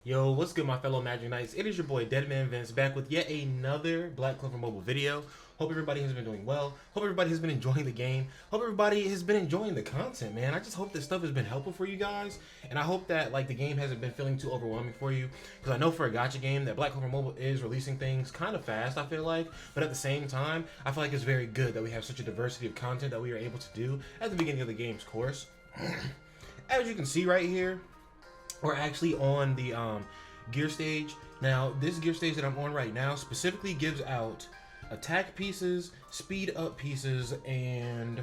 Yo, what's good, my fellow Magic Knights? It is your boy DEADMANVINCE back with yet another Black Clover mobile video. Hope everybody has been doing well. Hope everybody has been enjoying the game. Hope everybody has been enjoying the content, man. I just hope this stuff has been helpful for you guys, and I hope that the game hasn't been feeling too overwhelming for you. Because I know for a gacha game that Black Clover Mobile is releasing things kind of fast, I feel like, but at the same time, I feel like it's very good that we have such a diversity of content that we are able to do at the beginning of the game's course. As you can see right here, we're actually on the gear stage. Now, this gear stage that I'm on right now specifically gives out attack pieces, speed up pieces, and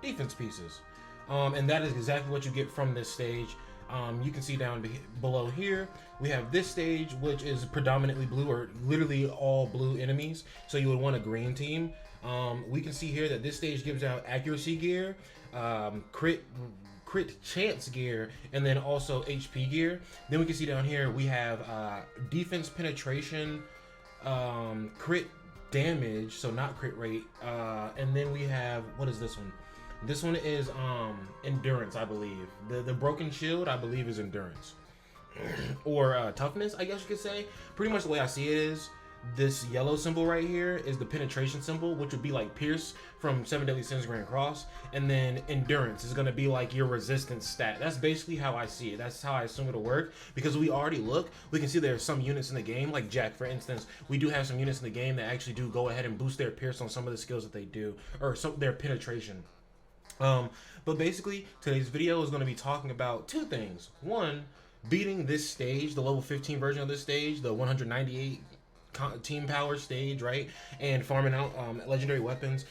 defense pieces. And that is exactly what you get from this stage. You can see down below here, we have this stage, which is predominantly blue, or literally all blue enemies. So you would want a green team. We can see here that this stage gives out accuracy gear, crit chance gear, and then also HP gear. Then we can see down here we have defense penetration, crit damage, so not crit rate, and then we have, what is this one? This one is endurance, I believe. The broken shield, I believe, is endurance or toughness, I guess you could say. Pretty much the way I see it is, this yellow symbol right here is the penetration symbol, which would be like Pierce from 7 Deadly Sins Grand Cross, and then endurance is going to be like your resistance stat. That's basically how I see it. That's how I assume it'll work, because we can see there are some units in the game, like Jack, for instance. We do have some units in the game that actually do go ahead and boost their Pierce on some of the skills that they do, or their penetration. But basically, today's video is going to be talking about two things. One, beating this stage, the level 15 version of this stage, the 198 team power stage, right? And farming out legendary weapons.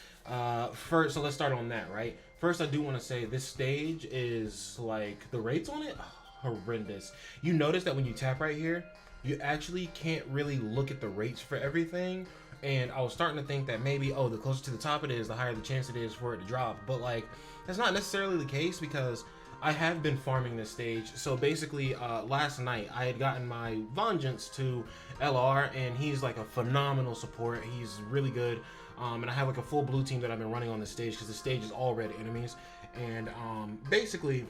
First, so let's start on that, right? First, I do want to say this stage is like, the rates on it, horrendous. You notice that when you tap right here, you actually can't really look at the rates for everything. And I was starting to think that maybe, oh, the closer to the top it is, the higher the chance it is for it to drop. But like, that's not necessarily the case, because I have been farming this stage. So basically, last night I had gotten my Vengeance to LR, and he's like a phenomenal support. He's really good, and I have like a full blue team that I've been running on this stage, because the stage is all red enemies. And basically,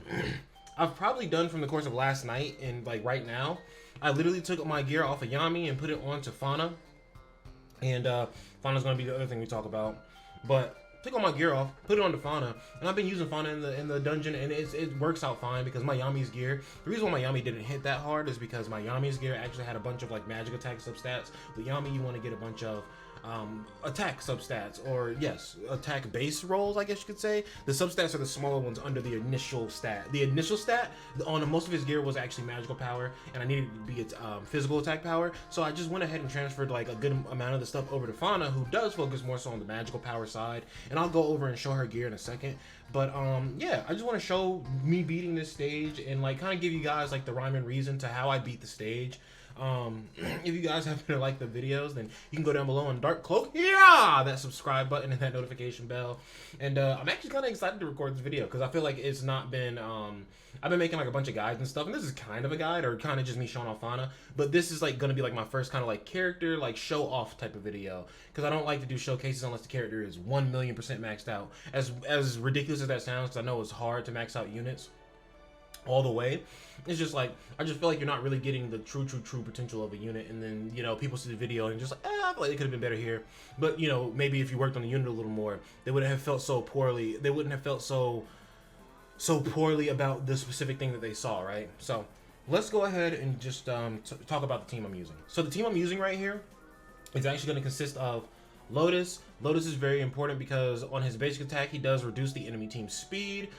I've probably done from the course of last night, and like right now, I literally took my gear off of Yami and put it onto FANA. And FANA's gonna be the other thing we talk about, but took all my gear off, put it on the FANA, and I've been using FANA in the dungeon, and it works out fine, because my Yami's gear, the reason why my Yami didn't hit that hard is because my Yami's gear actually had a bunch of like magic attack substats. With Yami, you want to get a bunch of attack substats, or yes, attack base rolls, I guess you could say. The substats are the smaller ones under the initial stat. The initial stat on most of his gear was actually magical power, and I needed it to be its physical attack power. So I just went ahead and transferred like a good amount of the stuff over to FANA, who does focus more so on the magical power side, and I'll go over and show her gear in a second. But yeah, I just want to show me beating this stage, and like kind of give you guys like the rhyme and reason to how I beat the stage. If you guys happen to like the videos, then you can go down below and click that subscribe button and that notification bell. And I'm actually kind of excited to record this video, because I feel like it's not been I've been making like a bunch of guides and stuff, and this is kind of a guide, or kind of just me showing off FANA, but this is like gonna be like my first kind of like character like show off type of video, because I don't like to do showcases unless the character is 1,000,000% maxed out. As ridiculous as that sounds, because I know it's hard to max out units all the way. It's just like, I just feel like you're not really getting the true potential of a unit, and then, you know, people see the video and just like, I feel like it could have been better here. But, you know, maybe if you worked on the unit a little more, they wouldn't have felt so poorly. They wouldn't have felt so poorly about the specific thing that they saw, right? So let's go ahead and just talk about the team I'm using. So the team I'm using right here is actually going to consist of Lotus. Lotus is very important because on his basic attack, he does reduce the enemy team's speed,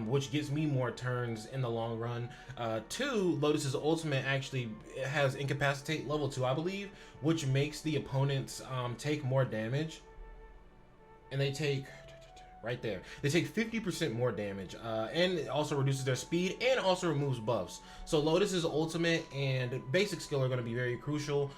which gives me more turns in the long run. 2, Lotus's ultimate actually has Incapacitate level 2, I believe, which makes the opponents take more damage. And they take, right there, they take 50% more damage, and it also reduces their speed and also removes buffs. So Lotus's ultimate and basic skill are going to be very crucial.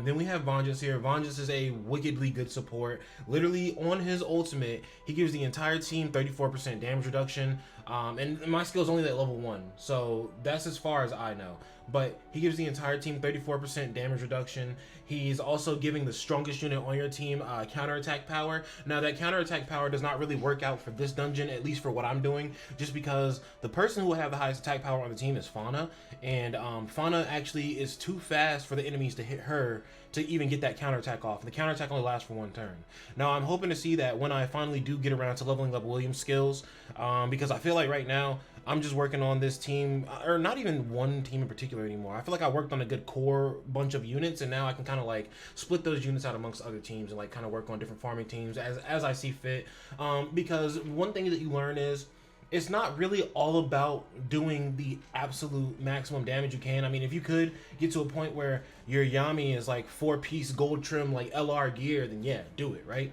Then we have Vengeance here. Vengeance is a wickedly good support. Literally on his ultimate, he gives the entire team 34% damage reduction. And my skill is only at level 1, so that's as far as I know. But he gives the entire team 34% damage reduction. He's also giving the strongest unit on your team counterattack power. Now that counterattack power does not really work out for this dungeon, at least for what I'm doing, just because the person who will have the highest attack power on the team is FANA, and FANA actually is too fast for the enemies to hit her to even get that counterattack off. And the counterattack only lasts for 1 turn. Now I'm hoping to see that when I finally do get around to leveling up William's skills, because I feel like right now I'm just working on this team, or not even one team in particular anymore. I feel like I worked on a good core bunch of units, and now I can kind of like split those units out amongst other teams and like kind of work on different farming teams as I see fit. Because one thing that you learn is it's not really all about doing the absolute maximum damage you can. I mean, if you could get to a point where your Yami is like 4-piece gold trim like LR gear, then yeah, do it, right?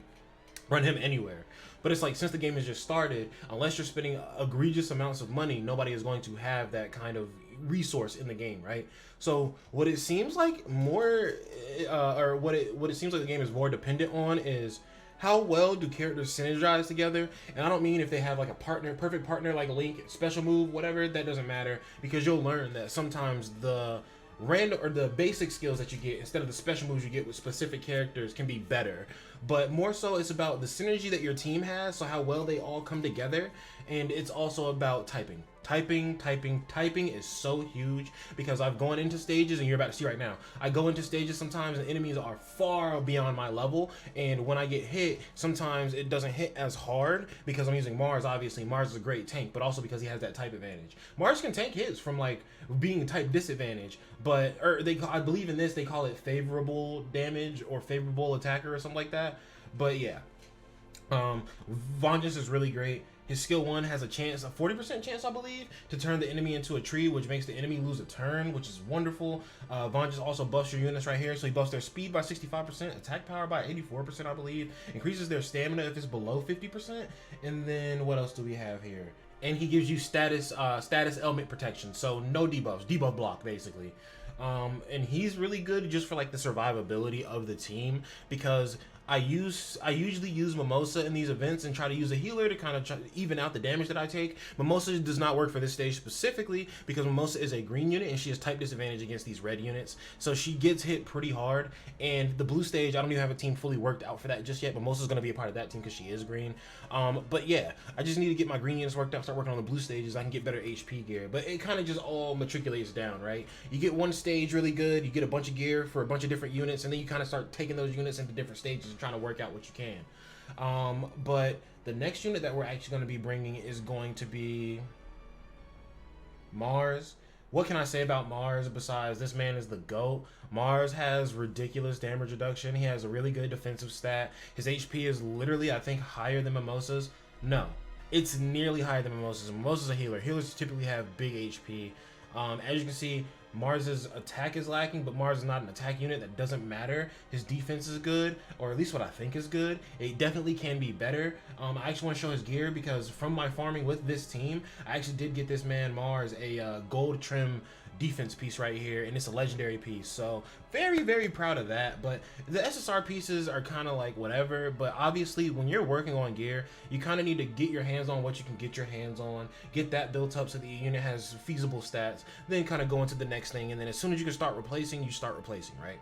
Run him anywhere. But it's like, since the game has just started, unless you're spending egregious amounts of money, nobody is going to have that kind of resource in the game, right? So what it seems like more, or what it seems like the game is more dependent on is how well do characters synergize together. And I don't mean if they have like a partner, perfect partner like Link, special move, whatever, that doesn't matter, because you'll learn that sometimes the random or the basic skills that you get instead of the special moves you get with specific characters can be better. But more so it's about the synergy that your team has, so how well they all come together. And it's also about typing. Typing is so huge, because I've gone into stages, and you're about to see right now, I go into stages sometimes and enemies are far beyond my level, and when I get hit, sometimes it doesn't hit as hard because I'm using Mars. Obviously Mars is a great tank, but also because he has that type advantage. Mars can tank hits from like being type disadvantage, but I believe in this they call it favorable damage or favorable attacker or something like that. But yeah, Vengeance is really great. His skill 1 has a 40% chance, I believe, to turn the enemy into a tree, which makes the enemy lose a turn, which is wonderful. Vengeance also buffs your units right here. So he buffs their speed by 65%, attack power by 84%, I believe. Increases their stamina if it's below 50%. And then what else do we have here? And he gives you status element protection. So no debuffs, debuff block, basically. And he's really good just for like the survivability of the team, because I usually use Mimosa in these events and try to use a healer to kind of even out the damage that I take. Mimosa does not work for this stage specifically because Mimosa is a green unit and she has type disadvantage against these red units, so she gets hit pretty hard. And the blue stage, I don't even have a team fully worked out for that just yet. Mimosa's going to be a part of that team because she is green. But yeah, I just need to get my green units worked out, start working on the blue stages. I can get better HP gear, but it kind of just all matriculates down, right? You get one stage really good, you get a bunch of gear for a bunch of different units, and then you kind of start taking those units into different stages, trying to work out what you can. But the next unit that we're actually going to be bringing is going to be Mars. What can I say about Mars besides this man is the GOAT? Mars has ridiculous damage reduction. He has a really good defensive stat. His HP is literally, I think, higher than Mimosa's. No, it's nearly higher than Mimosa's. Mimosa's a healer. Healers typically have big HP. As you can see, Mars's attack is lacking, but Mars is not an attack unit. That doesn't matter. His defense is good, or at least what I think is good. It definitely can be better. I actually want to show his gear because from my farming with this team, I actually did get this man Mars a gold trim defense piece right here, and it's a legendary piece, so very, very proud of that. But the SSR pieces are kind of like whatever, but obviously when you're working on gear, you kind of need to get your hands on what you can get your hands on, get that built up so the unit has feasible stats, then kind of go into the next thing, and then as soon as you can start replacing, you start replacing, right?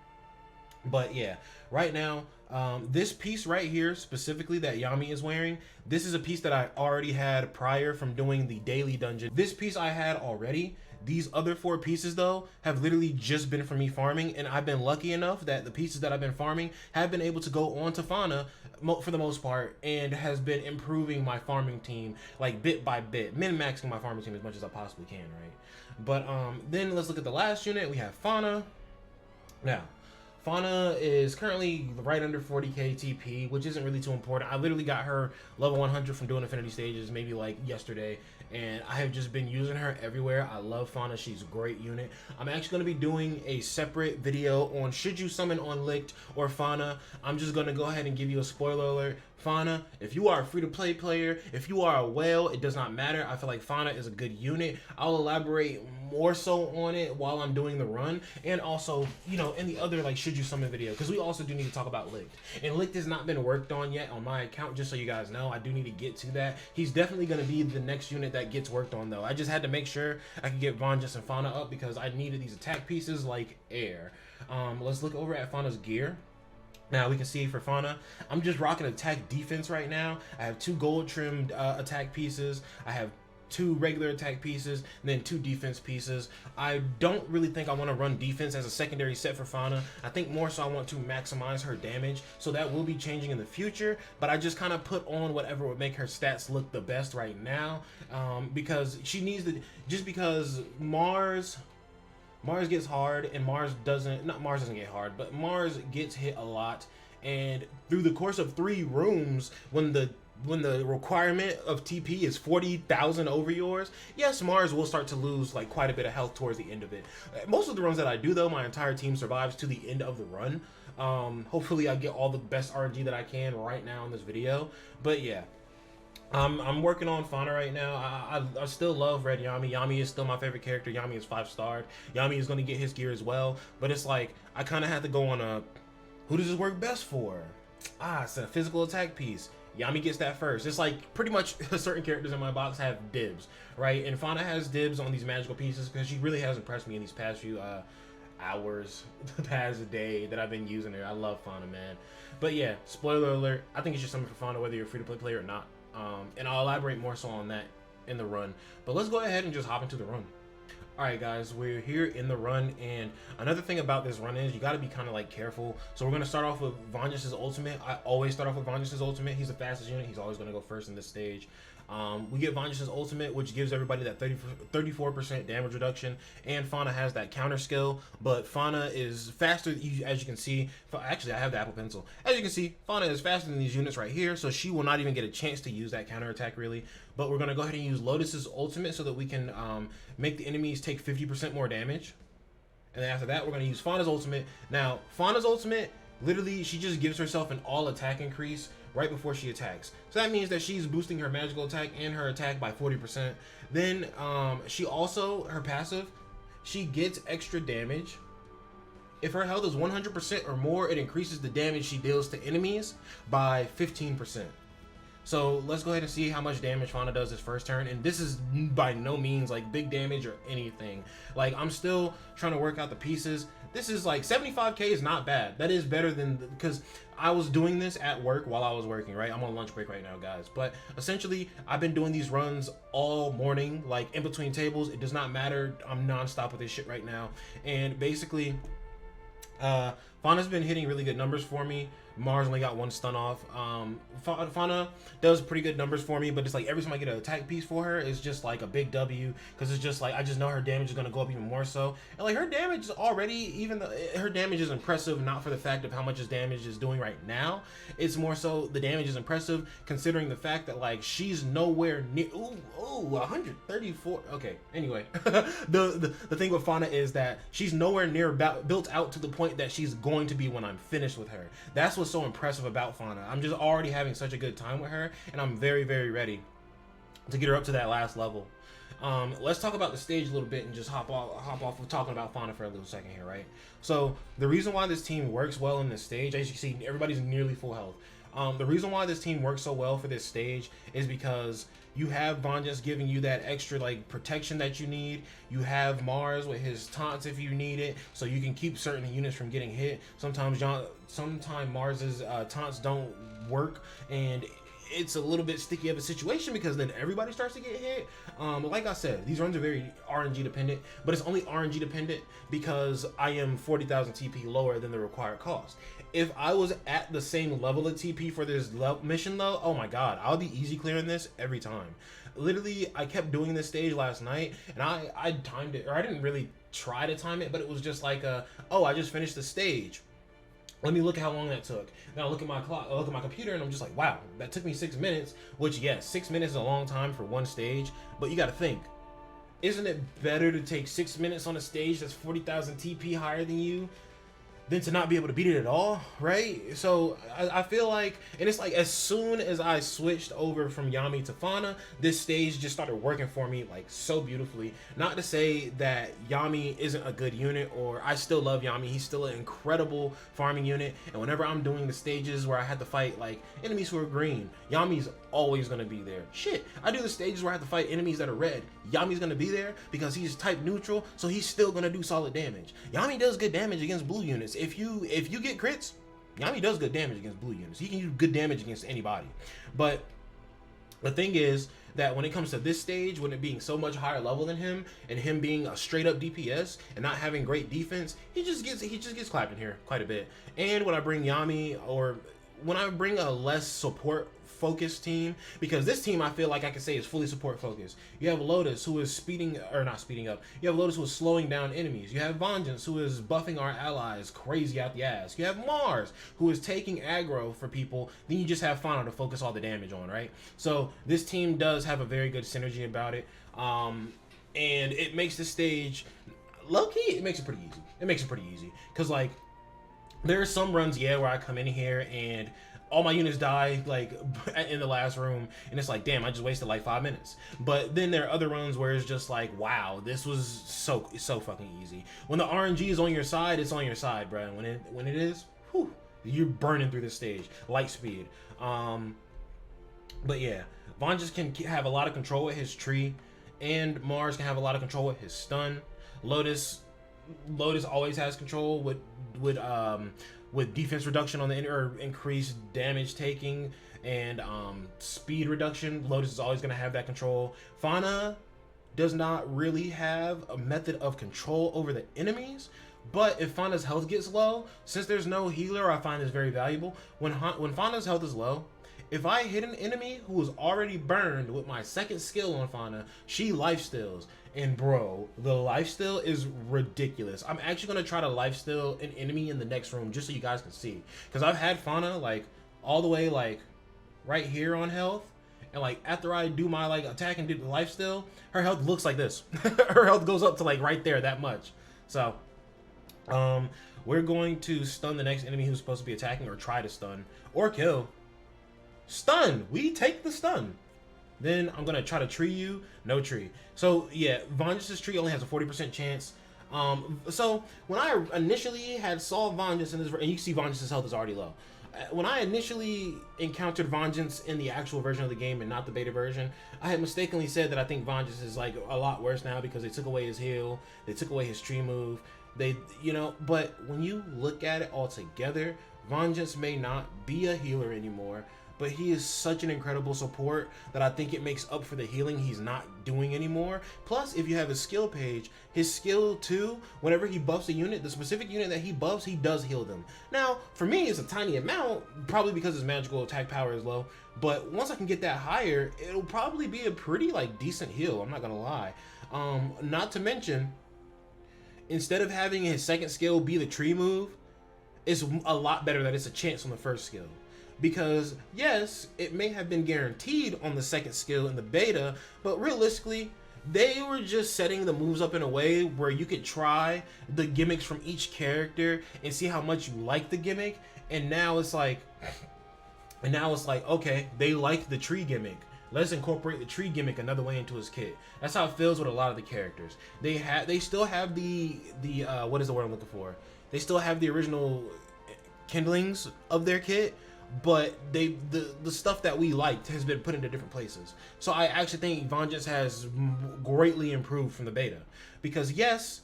But yeah, right now, this piece right here, specifically that Yami is wearing, this is a piece that I already had prior from doing the daily dungeon. This piece I had already. These other 4 pieces though have literally just been for me farming, and I've been lucky enough that the pieces that I've been farming have been able to go on to FANA for the most part, and has been improving my farming team like bit by bit, min-maxing my farming team as much as I possibly can, right? But then let's look at the last unit. We have FANA. Now FANA is currently right under 40k TP, which isn't really too important. I literally got her level 100 from doing Affinity stages maybe like yesterday, and I have just been using her everywhere. I love FANA. She's a great unit. I'm actually going to be doing a separate video on should you summon on Licked or FANA. I'm just going to go ahead and give you a spoiler alert. FANA, if you are a free-to-play player, if you are a whale, it does not matter. I feel like FANA is a good unit. I'll elaborate more so on it while I'm doing the run, and also, you know, in the other like should you summon video, because we also do need to talk about Licked. And Licked has not been worked on yet on my account, just so you guys know. I do need to get to that. He's definitely going to be the next unit that gets worked on, though. I just had to make sure I could get Vengeance and FANA up because I needed these attack pieces like air. Let's look over at FANA's gear. Now we can see for FANA, I'm just rocking attack defense right now. I have 2 gold trimmed attack pieces. I have 2 regular attack pieces, and then 2 defense pieces. I don't really think I want to run defense as a secondary set for FANA. I think more so I want to maximize her damage, so that will be changing in the future, but I just kind of put on whatever would make her stats look the best right now, because she needs the, just because Mars gets hard, and Mars doesn't get hard, but Mars gets hit a lot, and through the course of 3 rooms, when the requirement of TP is 40,000 over yours, yes, Mars will start to lose like quite a bit of health towards the end of it. Most of the runs that I do, though, my entire team survives to the end of the run. Hopefully I get all the best RNG that I can right now in this video, but yeah. I'm working on FANA right now. I still love Red Yami. Yami is still my favorite character. Yami is 5-starred. Yami is going to get his gear as well. But it's like, I kind of have to go on a, who does this work best for? It's a physical attack piece. Yami gets that first. It's like pretty much certain characters in my box have dibs, right? And FANA has dibs on these magical pieces because she really has impressed me in these past few hours, the past day that I've been using her. I love FANA, man. But yeah, spoiler alert, I think it's just something for FANA whether you're a free-to-play player or not. And I'll elaborate more so on that in the run. But let's go ahead and just hop into the run. Alright guys, we're here in the run, and another thing about this run is you gotta be kind of like careful. So we're gonna start off with Vengeance's ultimate. I always start off with Vengeance's ultimate. He's the fastest unit. He's always gonna go first in this stage. We get Vengeance's ultimate, which gives everybody that 34% damage reduction, and FANA has that counter skill, but FANA is faster, as you can see. Actually, I have the Apple Pencil. As you can see, FANA is faster than these units right here, so she will not even get a chance to use that counter attack, really. But we're going to go ahead and use Lotus's ultimate so that we can make the enemies take 50% more damage. And then after that, we're going to use FANA's ultimate. Now, FANA's ultimate, literally, she just gives herself an all attack increase right before she attacks. So that means that she's boosting her magical attack and her attack by 40%. Then she also, her passive, she gets extra damage. If her health is 100% or more, it increases the damage she deals to enemies by 15%. So let's go ahead and see how much damage FANA does this first turn. And this is by no means like big damage or anything. Like, I'm still trying to work out the pieces. This is like 75k is not bad. That is better than, because I was doing this at work while I was working, right? I'm on lunch break right now, guys. But essentially, I've been doing these runs all morning, like in between tables. It does not matter. I'm nonstop with this shit right now. And basically, FANA's been hitting really good numbers for me. Mars only got 1 stun off. FANA does pretty good numbers for me, but it's like every time I get an attack piece for her, it's just like a big W, because it's just like I just know her damage is going to go up even more so. And like her damage is already, even though her damage is impressive, not for the fact of how much his damage is doing right now. It's more so the damage is impressive considering the fact that like she's nowhere near. Ooh, 134. Okay, anyway, the thing with FANA is that she's nowhere near built out to the point that she's going to be when I'm finished with her. That's what's so impressive about FANA. I'm just already having such a good time with her, and I'm very, very ready to get her up to that last level. Let's talk about the stage a little bit and just hop off of talking about FANA for a little second here, right? So the reason why this team works well in this stage, as you can see, everybody's nearly full health. The reason why this team works so well for this stage is because you have Vengeance giving you that extra like protection that you need. You have Mars with his taunts if you need it, so you can keep certain units from getting hit. Sometimes Mars's taunts don't work, and it's a little bit sticky of a situation because then everybody starts to get hit. Like I said, these runs are very RNG dependent, but it's only RNG dependent because I am 40,000 TP lower than the required cost. If I was at the same level of TP for this mission though, oh my god, I'll be easy clearing this every time. Literally, I kept doing this stage last night, and I timed it, or I didn't really try to time it, but it was just like, oh, I just finished the stage. Let me look at how long that took. Now I look at my clock, I look at my computer, and I'm just like, wow, that took me 6 minutes, which yes, 6 minutes is a long time for one stage, but you gotta think, isn't it better to take 6 minutes on a stage that's 40,000 TP higher than you than to not be able to beat it at all, right? So I feel like, and it's like as soon as I switched over from Yami to FANA, this stage just started working for me like so beautifully. Not to say that Yami isn't a good unit, or I still love Yami, he's still an incredible farming unit, and whenever I'm doing the stages where I had to fight like enemies who are green, Yami's always gonna be there. Shit, I do the stages where I have to fight enemies that are red, Yami's gonna be there because he's type neutral, so he's still gonna do solid damage. Yami does good damage against blue units. If you get crits, Yami does good damage against blue units. He can do good damage against anybody. But the thing is that when it comes to this stage, when it being so much higher level than him, and him being a straight up DPS and not having great defense, he just gets clapped in here quite a bit. And when I bring Yami, or when I bring a less support focused team, because this team I feel like I can say is fully support focused. You have Lotus, who is not speeding up. You have Lotus, who is slowing down enemies. You have Vengeance, who is buffing our allies crazy out the ass. You have Mars, who is taking aggro for people. Then you just have FANA to focus all the damage on, right? So this team does have a very good synergy about it, and it makes the stage low-key, it makes it pretty easy. It makes it pretty easy because like there are some runs, yeah, where I come in here and all my units die like in the last room, and it's like, damn, I just wasted like 5 minutes. But then there are other runs where it's just like, wow, this was so fucking easy. When the RNG is on your side, it's on your side, bro. When it is, whew, you're burning through the stage, light speed. But yeah, Von just can have a lot of control with his tree, and Mars can have a lot of control with his stun. Lotus always has control with defense reduction on the or increased damage taking and speed reduction. Lotus is always going to have that control. FANA does not really have a method of control over the enemies, but if FANA's health gets low, since there's no healer, I find this very valuable. When FANA's health is low, if I hit an enemy who is already burned with my second skill on FANA, she lifesteals. And bro, the lifesteal is ridiculous. I'm actually going to try to lifesteal an enemy in the next room just so you guys can see. Because I've had FANA like all the way like right here on health. And like after I do my like attack and do the lifesteal, her health looks like this. Her health goes up to like right there, that much. So we're going to stun the next enemy who's supposed to be attacking, or try to stun or kill. Stun, we take the stun. Then I'm gonna try to tree you, no tree. So yeah, Vengeance's tree only has a 40% chance. So when I initially saw Vengeance in this, and you can see Vengeance's health is already low. When I initially encountered Vengeance in the actual version of the game and not the beta version, I had mistakenly said that I think Vengeance is like a lot worse now because they took away his heal, they took away his tree move, but when you look at it all together, Vengeance may not be a healer anymore, but he is such an incredible support that I think it makes up for the healing he's not doing anymore. Plus, if you have his skill page, his skill 2, whenever he buffs a unit, the specific unit that he buffs, he does heal them. Now, for me, it's a tiny amount, probably because his magical attack power is low, but once I can get that higher, it'll probably be a pretty like decent heal, I'm not gonna lie. Not to mention, instead of having his second skill be the tree move, it's a lot better that it's a chance on the first skill. Because yes, it may have been guaranteed on the second skill in the beta, but realistically, they were just setting the moves up in a way where you could try the gimmicks from each character and see how much you like the gimmick. And now it's like, okay, they like the tree gimmick. Let's incorporate the tree gimmick another way into his kit. That's how it feels with a lot of the characters. They still have the what is the word I'm looking for? They still have the original kindlings of their kit, but the stuff that we liked has been put into different places. So I actually think Vengeance has greatly improved from the beta, because yes,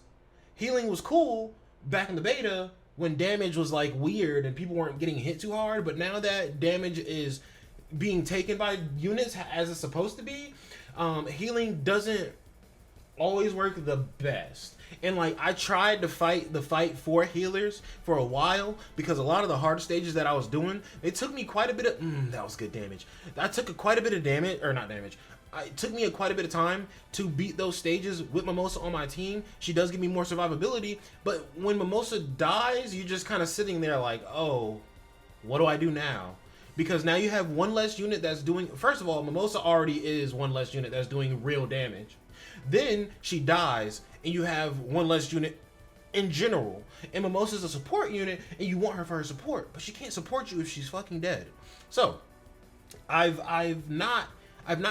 healing was cool back in the beta when damage was like weird and people weren't getting hit too hard, but now that damage is being taken by units as it's supposed to be, healing doesn't always work the best. And like, I tried to fight the fight for healers for a while, because a lot of the hard stages that I was doing, it took me quite a bit of that was good damage. I took quite a bit of damage, or not damage. It took me quite a bit of time to beat those stages with Mimosa on my team. She does give me more survivability, but when Mimosa dies, you're just kind of sitting there like, oh, what do I do now? Because now you have one less unit that's doing, first of all, Mimosa already is one less unit that's doing real damage. Then she dies, and you have one less unit in general. And Mimosa's a support unit, and you want her for her support, but she can't support you if she's fucking dead. So, I've not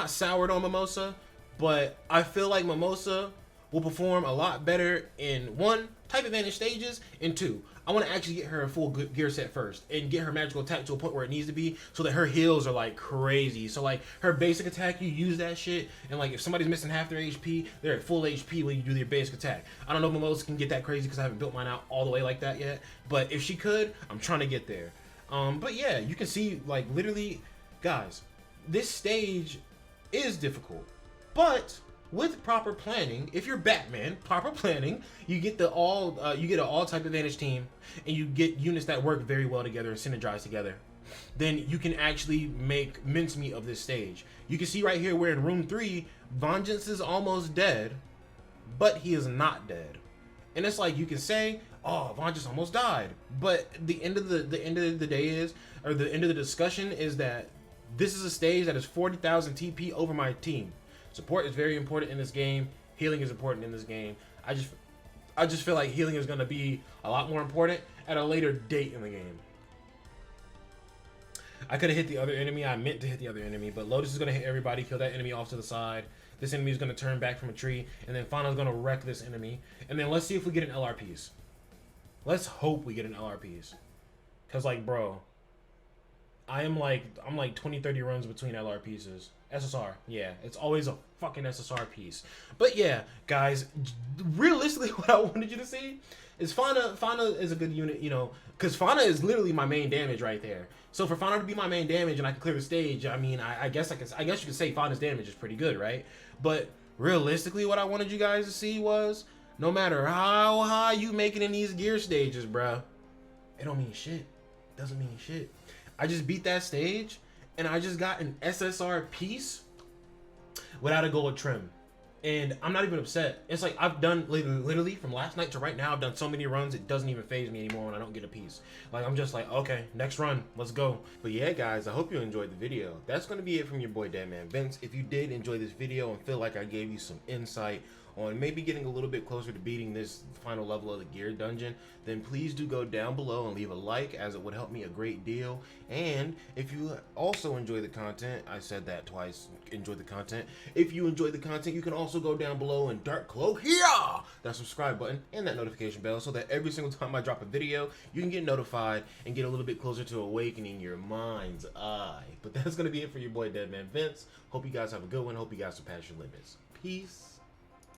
soured on Mimosa, but I feel like Mimosa will perform a lot better in 1, type advantage stages, and 2, I want to actually get her a full good gear set first and get her magical attack to a point where it needs to be, so that her heals are like crazy. So like her basic attack, you use that shit, and like if somebody's missing half their HP, they're at full HP when you do their basic attack. I don't know if Mimosa can get that crazy because I haven't built mine out all the way like that yet, but if she could, I'm trying to get there. But yeah, you can see like literally, guys, this stage is difficult, but with proper planning, if you're Batman, proper planning, you get an all type advantage team, and you get units that work very well together and synergize together. Then you can actually make mincemeat of this stage. You can see right here where in room 3, Vengeance is almost dead, but he is not dead. And it's like you can say, oh, Vengeance almost died, but the end of the day is, or the end of the discussion is that this is a stage that is 40,000 TP over my team. Support is very important in this game. Healing is important in this game. I just feel like healing is going to be a lot more important at a later date in the game. I could have hit the other enemy. I meant to hit the other enemy, but Lotus is going to hit everybody, kill that enemy off to the side. This enemy is going to turn back from a tree, and then FANA is going to wreck this enemy. And then let's see if we get an LRPs. Let's hope we get an LRPs. Because, like, bro, I'm like 20-30 runs between LRPs. SSR, yeah, it's always a fucking SSR piece. But yeah, guys, realistically, what I wanted you to see is FANA is a good unit, you know, because FANA is literally my main damage right there. So for FANA to be my main damage and I can clear the stage, I mean, I guess you could say FANA's damage is pretty good, right? But realistically, what I wanted you guys to see was, no matter how high you make it in these gear stages, bruh, it don't mean shit. It doesn't mean shit. I just beat that stage, and I just got an SSR piece without a gold trim. And I'm not even upset. It's like I've done, literally from last night to right now, I've done so many runs, it doesn't even faze me anymore when I don't get a piece. Like, I'm just like, okay, next run, let's go. But yeah, guys, I hope you enjoyed the video. That's going to be it from your boy, DEADMANVINCE. If you did enjoy this video and feel like I gave you some insight on maybe getting a little bit closer to beating this final level of the gear dungeon, then please do go down below and leave a like, as it would help me a great deal. And if you also enjoy the content, I said that twice, enjoy the content. If you enjoy the content, you can also go down below and click here that subscribe button and that notification bell, so that every single time I drop a video, you can get notified and get a little bit closer to awakening your mind's eye. But that's going to be it for your boy, DEADMANVINCE. Hope you guys have a good one. Hope you guys surpass your limits. Peace.